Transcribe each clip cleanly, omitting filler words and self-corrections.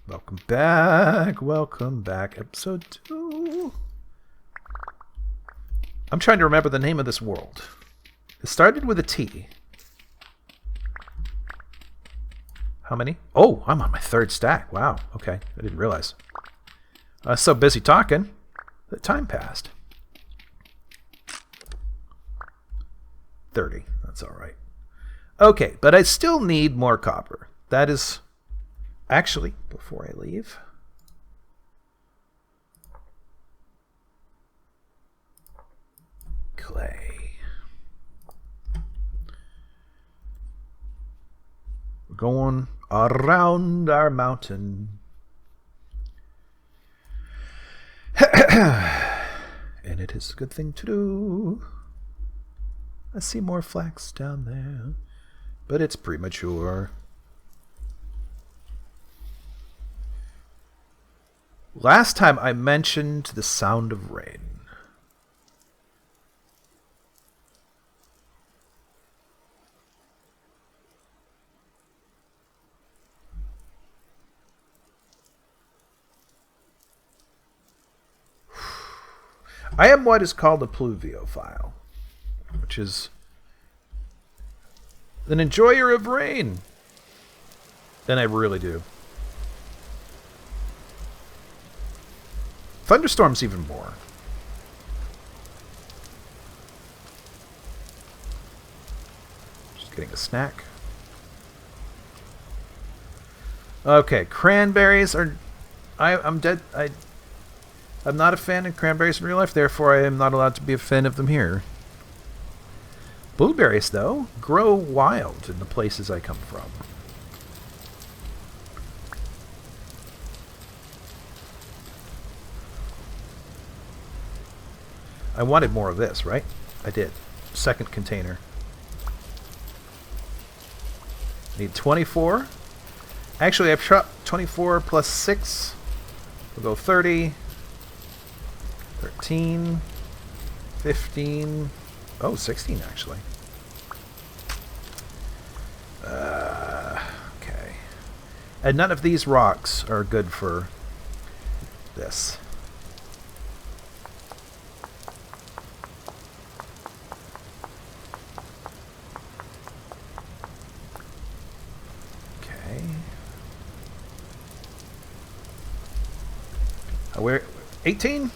Welcome back. Welcome back. Episode 2. I'm trying to remember the name of this world. It started with a T. How many? Oh, I'm on my 3rd stack. Wow. Okay. I didn't realize. I was so busy talking that time passed. 30. That's all right. Okay, but I still need more copper. That is... Actually, before I leave... Clay. We're going around our mountain. And it is a good thing to do. I see more flax down there, but it's premature. Last time I mentioned the sound of rain. I am what is called a pluviophile, which is an enjoyer of rain. And I really do. Thunderstorms even more. Just getting a snack. Okay, cranberries are... I'm dead... I'm not a fan of cranberries in real life, therefore I am not allowed to be a fan of them here. Blueberries, though, grow wild in the places I come from. I wanted more of this, right? I did. 2nd container. Need 24. Actually, I've shot 24 plus 6. We'll go 30. 13. 15. Oh, 16 actually. Okay. And none of these rocks are good for this. Okay. Where? 18?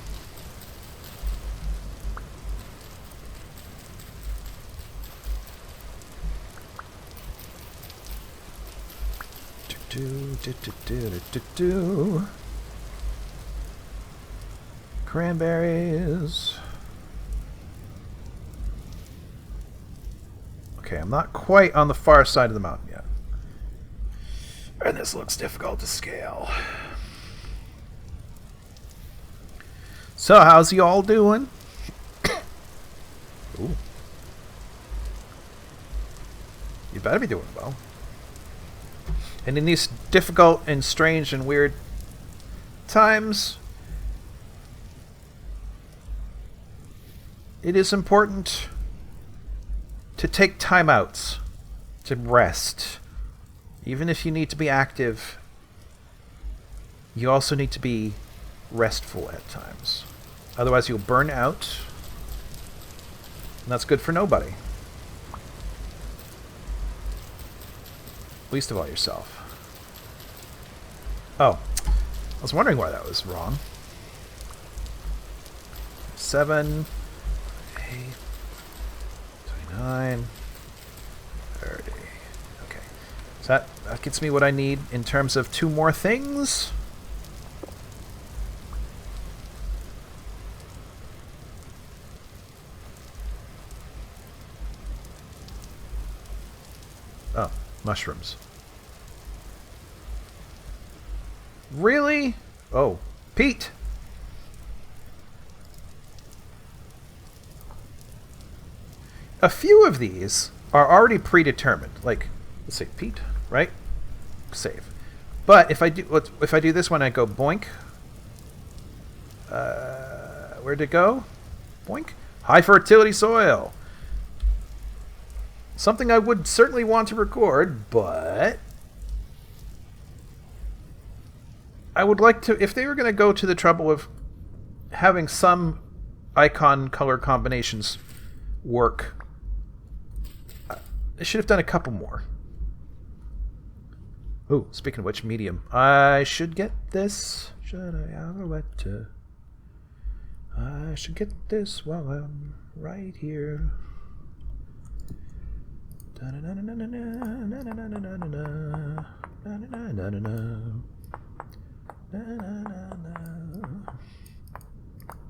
Cranberries. Okay, I'm not quite on the far side of the mountain yet. And this looks difficult to scale. So, how's y'all doing? Ooh. You better be doing well. And in these difficult and strange and weird times, it is important to take time outs, to rest. Even if you need to be active, you also need to be restful at times. Otherwise you'll burn out, and that's good for nobody. Least of all yourself. Oh, I was wondering why that was wrong. 7, 8, 29, 30. Okay. So that gets me what I need in terms of 2 more things. Oh, mushrooms. Really? Oh, Pete. A few of these are already predetermined. Like, let's say Pete, right? Save. But if I do this one, I go boink. Where'd it go? Boink. High fertility soil. Something I would certainly want to record, but I would like to, if they were going to go to the trouble of having some icon color combinations work, they should have done a couple more. Oh, speaking of which, medium. I should get this. Should I have a wet? I should get this while I'm right here.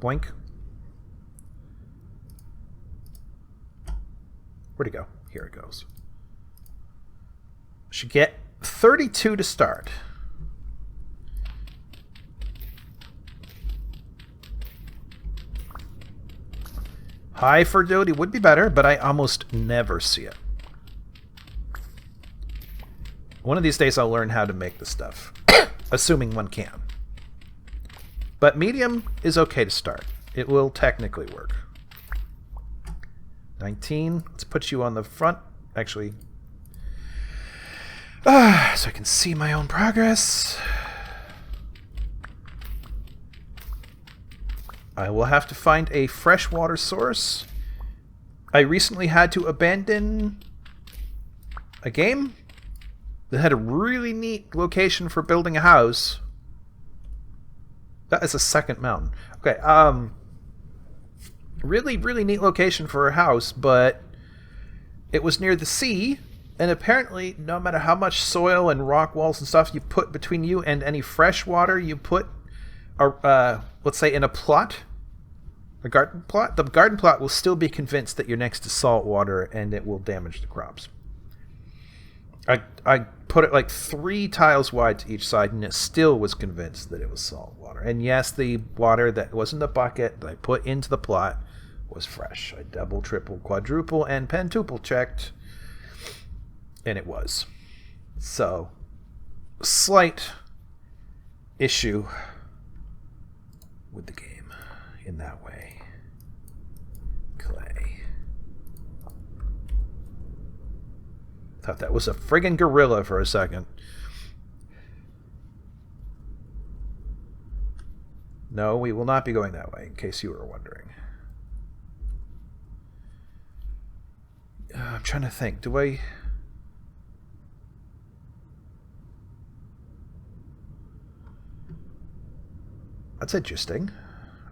Boink. Where'd it go? Here it goes. Should get 32 to start. High fertility would be better, but I almost never see it. One of these days I'll learn how to make the stuff, assuming one can. But medium is okay to start. It will technically work. 19. Let's put you on the front. Actually, so I can see my own progress. I will have to find a freshwater source. I recently had to abandon a game that had a really neat location for building a house. That is a second mountain. Okay, really, really neat location for a house, but it was near the sea, and apparently no matter how much soil and rock walls and stuff you put between you and any fresh water you put, let's say in a plot, a garden plot, the garden plot will still be convinced that you're next to salt water and it will damage the crops. I put it like 3 tiles wide to each side, and it still was convinced that it was salt water. And yes, the water that was in the bucket that I put into the plot was fresh. I double, triple, quadruple, and pentuple checked, and it was. So, slight issue with the game in that way. Clay. Thought that was a friggin' gorilla for a second. No, we will not be going that way, in case you were wondering. I'm trying to think. Do I... That's interesting.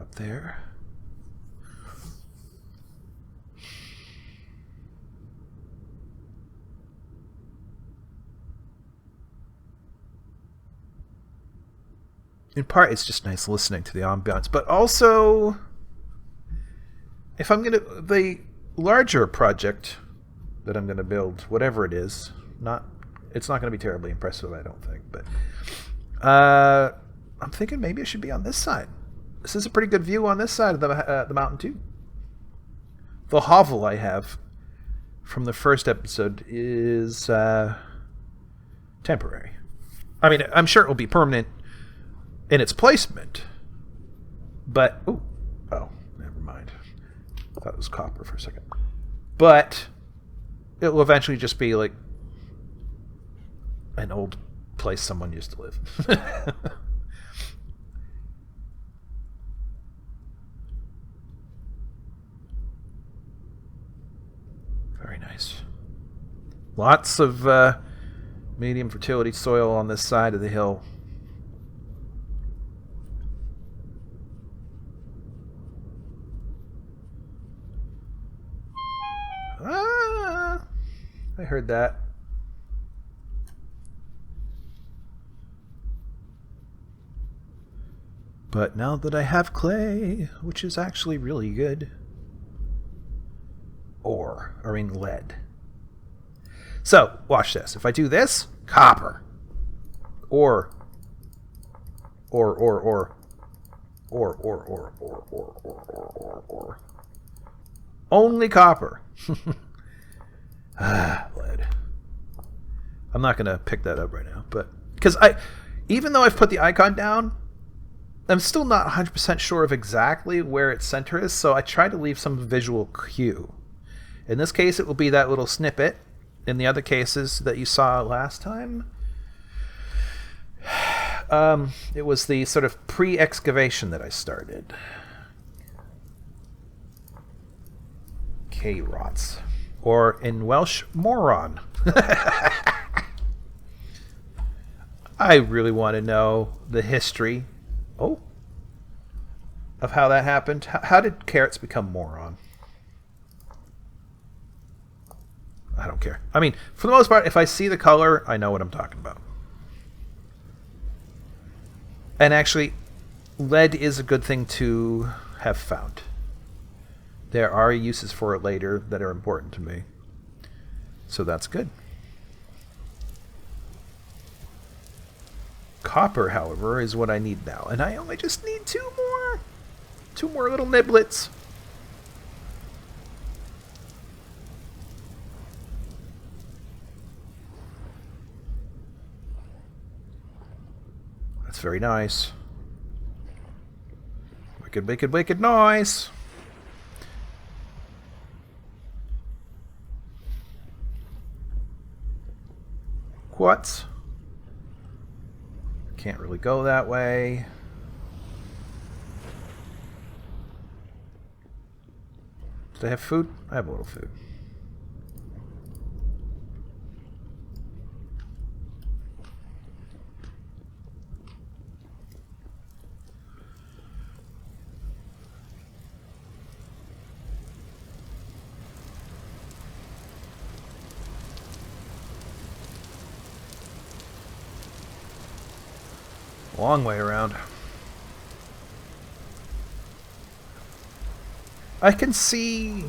Up there. In part, it's just nice listening to the ambiance, but also, if I'm gonna, the larger project that I'm gonna build, whatever it is, it's not gonna be terribly impressive, I don't think, but I'm thinking maybe it should be on this side. This is a pretty good view on this side of the mountain too. The hovel I have from the first episode is temporary. I mean, I'm sure it will be permanent in its placement, but oh, never mind. I thought it was copper for a second. But it will eventually just be like an old place someone used to live. Very nice. Lots of medium fertility soil on this side of the hill. I heard that. But now that I have clay, which is actually really good, lead. So, watch this. If I do this, copper. Or. Only copper. Lead. I'm not going to pick that up right now, but because even though I've put the icon down, I'm still not 100% sure of exactly where its center is, so I try to leave some visual cue. In this case, it will be that little snippet. In the other cases that you saw last time, It was the sort of pre-excavation that I started. K-rots. Or in Welsh, moron. I really want to know the history. Oh. Of how that happened. How did carrots become moron? I don't care. I mean, for the most part, if I see the color, I know what I'm talking about. And actually, lead is a good thing to have found. There are uses for it later that are important to me. So that's good. Copper, however, is what I need now. And I only just need 2 more. 2 more little niblets. That's very nice. Wicked, wicked, wicked nice. What? Can't really go that way. Did I have food? I have a little food. Long way around. I can see...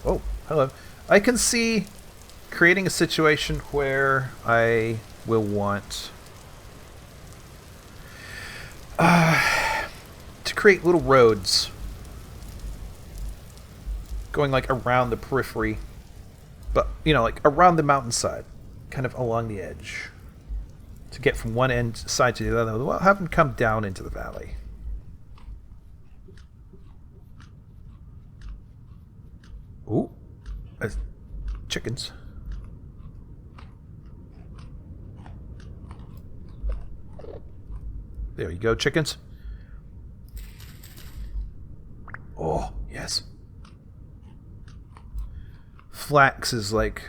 Oh, hello. I can see creating a situation where I will want to create little roads going like around the periphery, but, you know, like around the mountainside, kind of along the edge. To get from one end side to the other. Well, have them come down into the valley. Ooh. Chickens. There you go, chickens. Oh, yes. Flax is like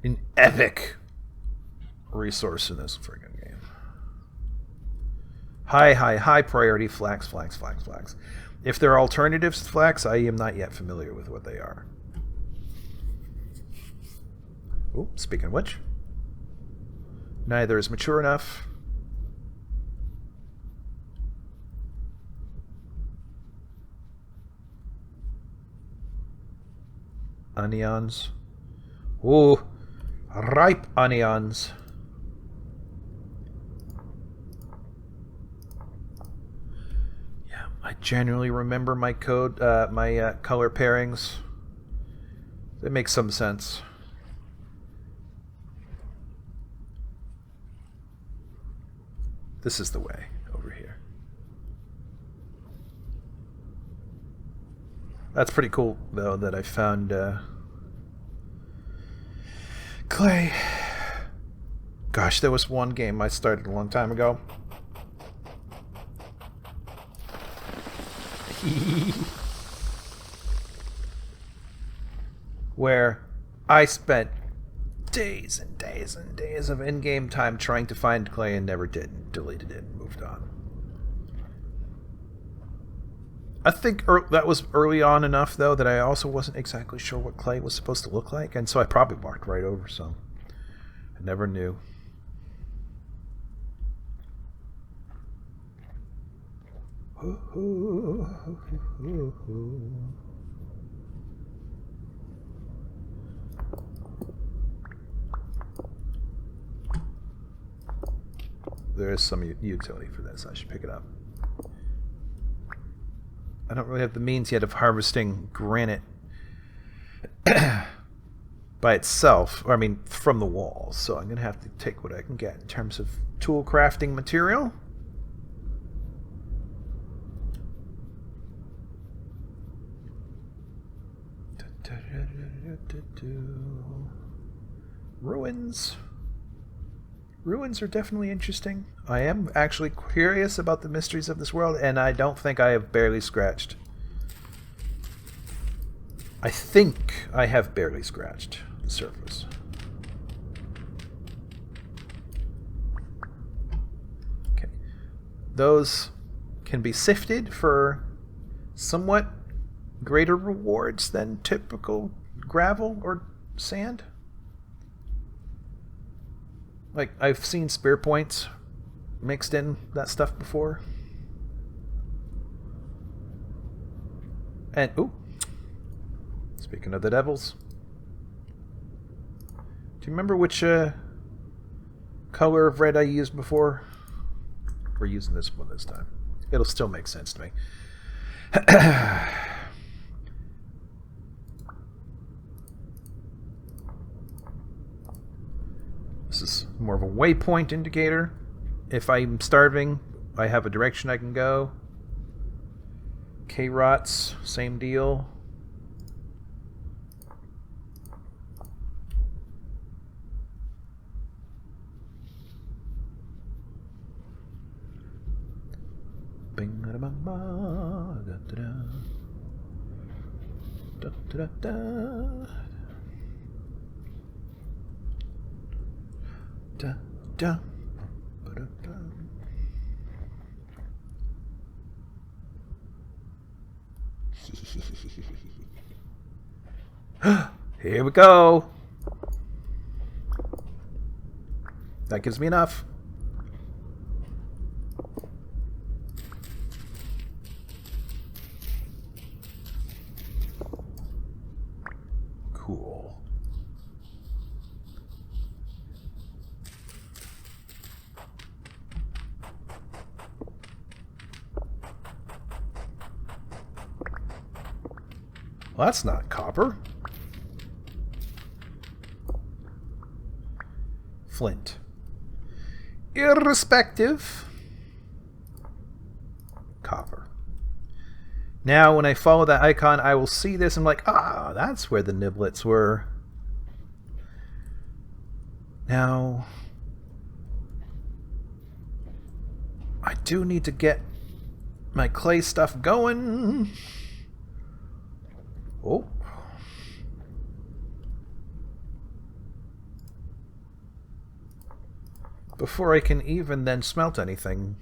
an epic resource in this friggin' game. High priority flax. If there are alternatives to flax, I am not yet familiar with what they are. Oh, speaking of which, neither is mature enough. Onions. Ooh, ripe onions. I generally remember my code, my color pairings. It makes some sense. This is the way over here. That's pretty cool, though, that I found clay. Gosh, there was one game I started a long time ago. Where I spent days and days and days of in-game time trying to find clay and never did, and deleted it and moved on. I think that was early on enough, though, that I also wasn't exactly sure what clay was supposed to look like, and so I probably marked right over some. I never knew. There is some utility for this. I should pick it up. I don't really have the means yet of harvesting granite by itself, or I mean from the walls, so I'm going to have to take what I can get in terms of tool crafting material. Ruins. ruins are definitely interesting. I am actually curious about the mysteries of this world, and I don't think I have barely scratched. I think I have barely scratched the surface. Okay. Those can be sifted for somewhat greater rewards than typical gravel or sand. Like, I've seen spear points mixed in that stuff before. And, ooh. Speaking of the devils. Do you remember which color of red I used before? We're using this one this time. It'll still make sense to me. This is more of a waypoint indicator. If I'm starving, I have a direction I can go. K-rots, same deal. Bing da ba ba da da da da da da da da da. Here we go. That gives me enough. Cool. Well, that's not copper. Flint. Irrespective. Copper. Now, when I follow that icon, I will see this. I'm like, ah, that's where the niblets were. Now, I do need to get my clay stuff going. Oh. Before I can even then smelt anything.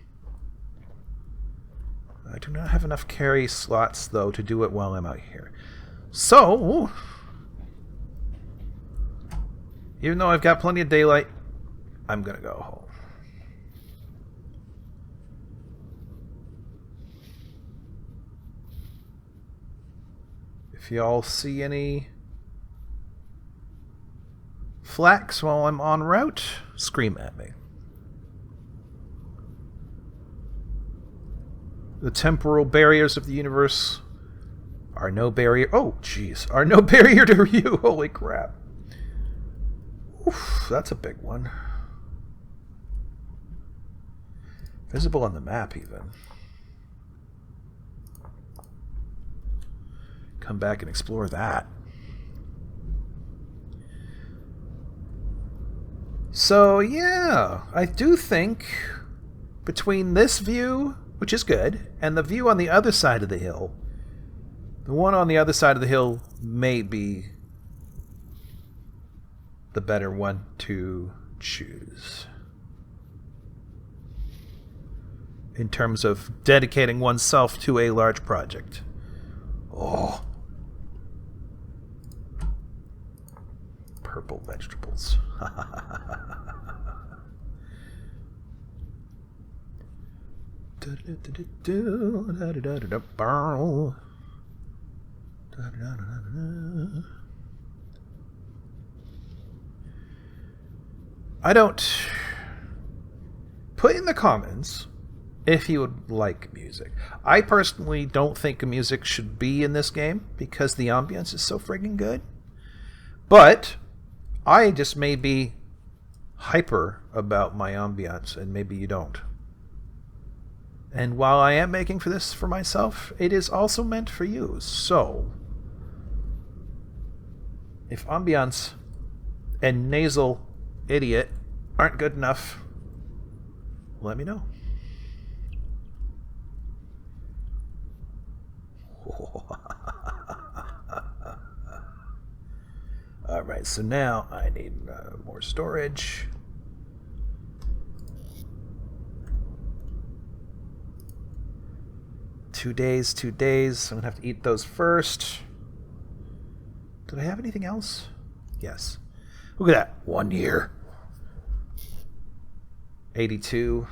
I do not have enough carry slots, though, to do it while I'm out here. So, even though I've got plenty of daylight, I'm going to go home. If y'all see any flax while I'm en route, scream at me. The temporal barriers of the universe are no barrier. Oh, jeez, are no barrier to you. Holy crap! Oof, that's a big one. Visible on the map, even. Come back and explore that. So yeah, I do think between this view, which is good, and the view on the other side of the hill, the one on the other side of the hill may be the better one to choose. In terms of dedicating oneself to a large project. Oh. Purple vegetables. I don't... Put in the comments if you would like music. I personally don't think music should be in this game because the ambience is so friggin' good. But I just may be hyper about my ambience, and maybe you don't. And while I am making for this for myself, it is also meant for you. So, if ambiance and nasal idiot aren't good enough, let me know. Alright, so now I need more storage. Two days. I'm gonna have to eat those first. Did I have anything else? Yes. Look at that. 1 year. 82%.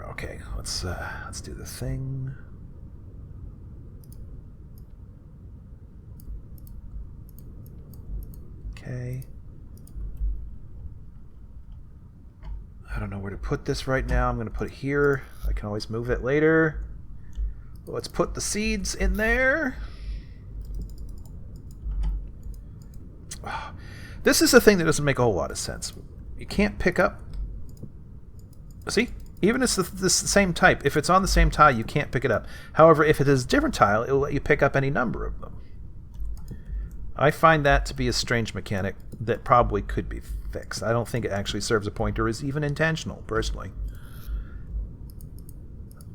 Okay, let's do the thing. Okay. I don't know where to put this right now. I'm going to put it here. I can always move it later. Let's put the seeds in there. This is a thing that doesn't make a whole lot of sense. You can't pick up... See? Even if it's the same type, if it's on the same tile, you can't pick it up. However, if it is a different tile, it will let you pick up any number of them. I find that to be a strange mechanic that probably could be fixed. I don't think it actually serves a point or is even intentional, personally.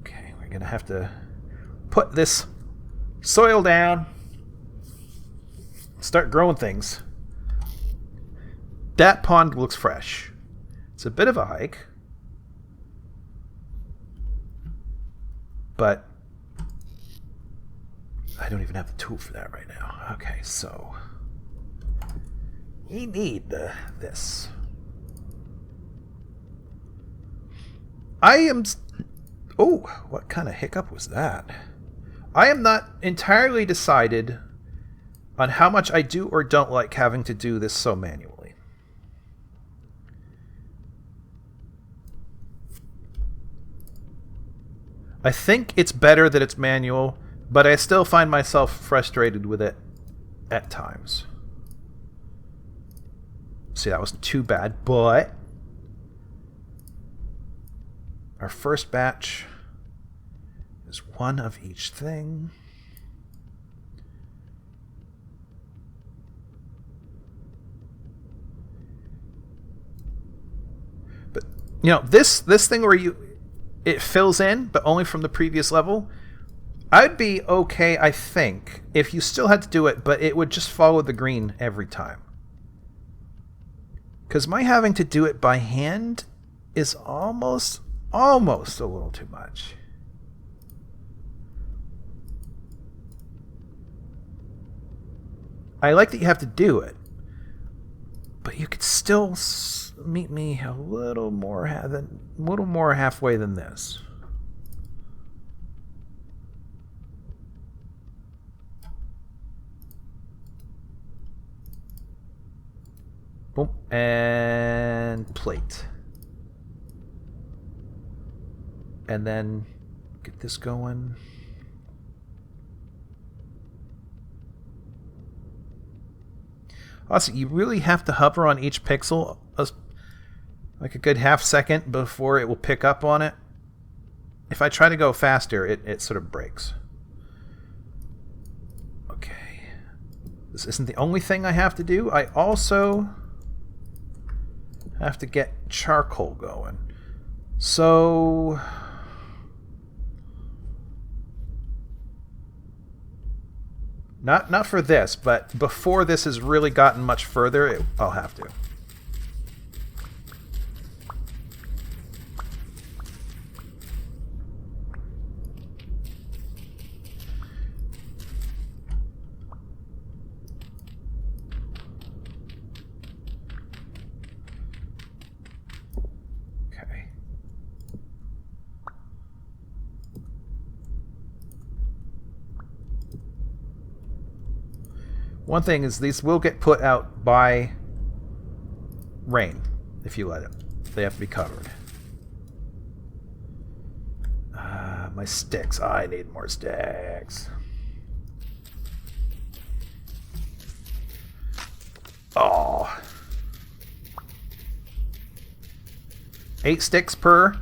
Okay, we're going to have to put this soil down, start growing things. That pond looks fresh. It's a bit of a hike, but I don't even have the tool for that right now. Okay, so we need this. I am... Oh, what kind of hiccup was that? I am not entirely decided on how much I do or don't like having to do this so manually. I think it's better that it's manual, but I still find myself frustrated with it at times. See, that wasn't too bad, but our first batch is one of each thing. But, you know, this thing where it fills in, but only from the previous level, I'd be okay, I think, if you still had to do it, but it would just follow the green every time. Because my having to do it by hand is almost a little too much. I like that you have to do it, but you could still meet me a little more halfway than this. Boom, and plate. And then get this going. Also, you really have to hover on each pixel like a good half second before it will pick up on it. If I try to go faster, it sort of breaks. Okay. This isn't the only thing I have to do. I also have to get charcoal going. So not for this, but before this has really gotten much further, I'll have to. One thing is these will get put out by rain if you let them. They have to be covered. My sticks. I need more sticks. Oh. 8 sticks per.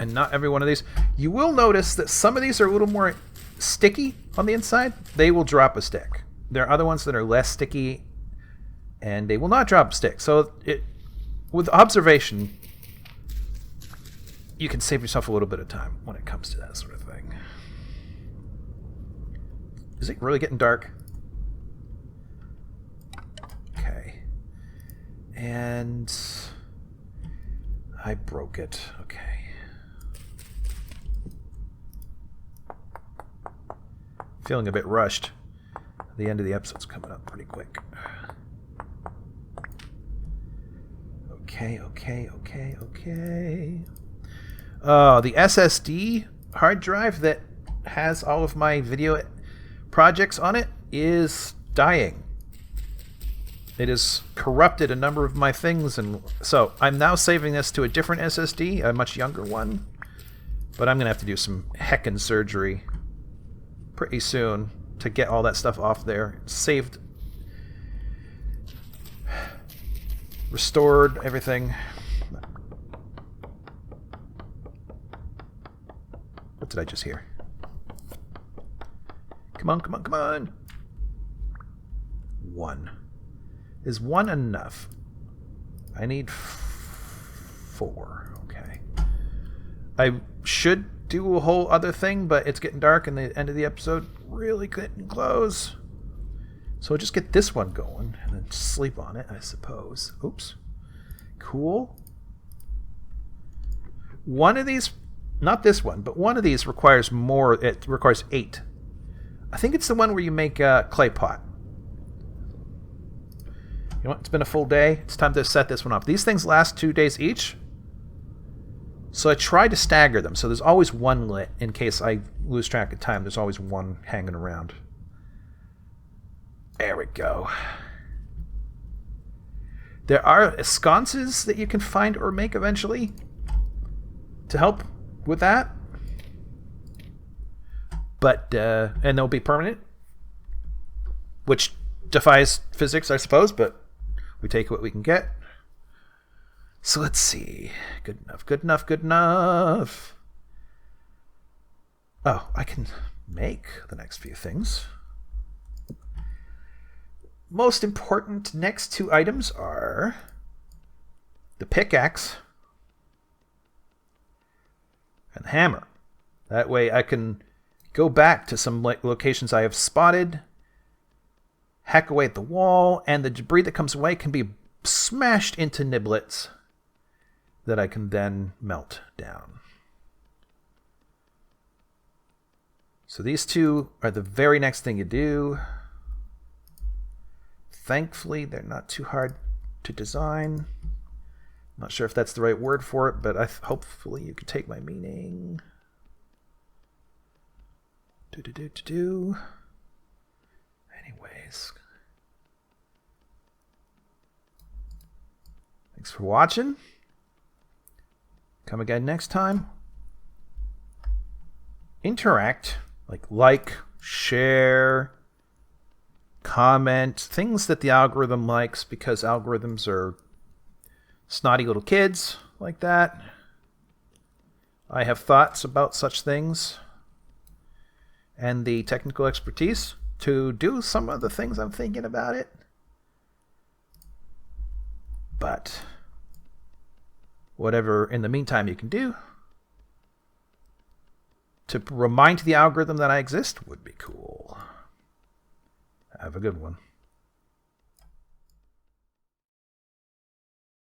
And not every one of these. You will notice that some of these are a little more sticky on the inside. They will drop a stick. There are other ones that are less sticky, and they will not drop a stick. So with observation, you can save yourself a little bit of time when it comes to that sort of thing. Is it really getting dark? Okay. And I broke it. Okay. Feeling a bit rushed. The end of the episode's coming up pretty quick. Okay. The SSD hard drive that has all of my video projects on it is dying. It has corrupted a number of my things, and so I'm now saving this to a different SSD, a much younger one. But I'm going to have to do some heckin' surgery pretty soon to get all that stuff off there. It's saved, restored everything. What did I just hear? Come on. 1. Is 1 enough? I need 4. Okay. I should do a whole other thing, but it's getting dark and the end of the episode really getting close. So I'll just get this one going and then sleep on it, I suppose. Oops. Cool. One of these, not this one, but one of these requires more. It requires 8. I think it's the one where you make a clay pot. You know what? It's been a full day. It's time to set this one up. These things last 2 days each. So I try to stagger them. So there's always one lit in case I lose track of time. There's always one hanging around. There we go. There are sconces that you can find or make eventually to help with that. But, and they'll be permanent, which defies physics, I suppose, but we take what we can get. So let's see. Good enough. Oh, I can make the next few things. Most important next 2 items are the pickaxe and the hammer. That way I can go back to some locations I have spotted, hack away at the wall, and the debris that comes away can be smashed into niblets that I can then melt down. So these 2 are the very next thing you do. Thankfully, they're not too hard to design. Not sure if that's the right word for it, but hopefully you can take my meaning. Anyways. Thanks for watching. Come again next time. Interact. Like, share, comment. Things that the algorithm likes, because algorithms are snotty little kids like that. I have thoughts about such things and the technical expertise to do some of the things I'm thinking about it. But whatever in the meantime you can do to remind the algorithm that I exist would be cool. Have a good one.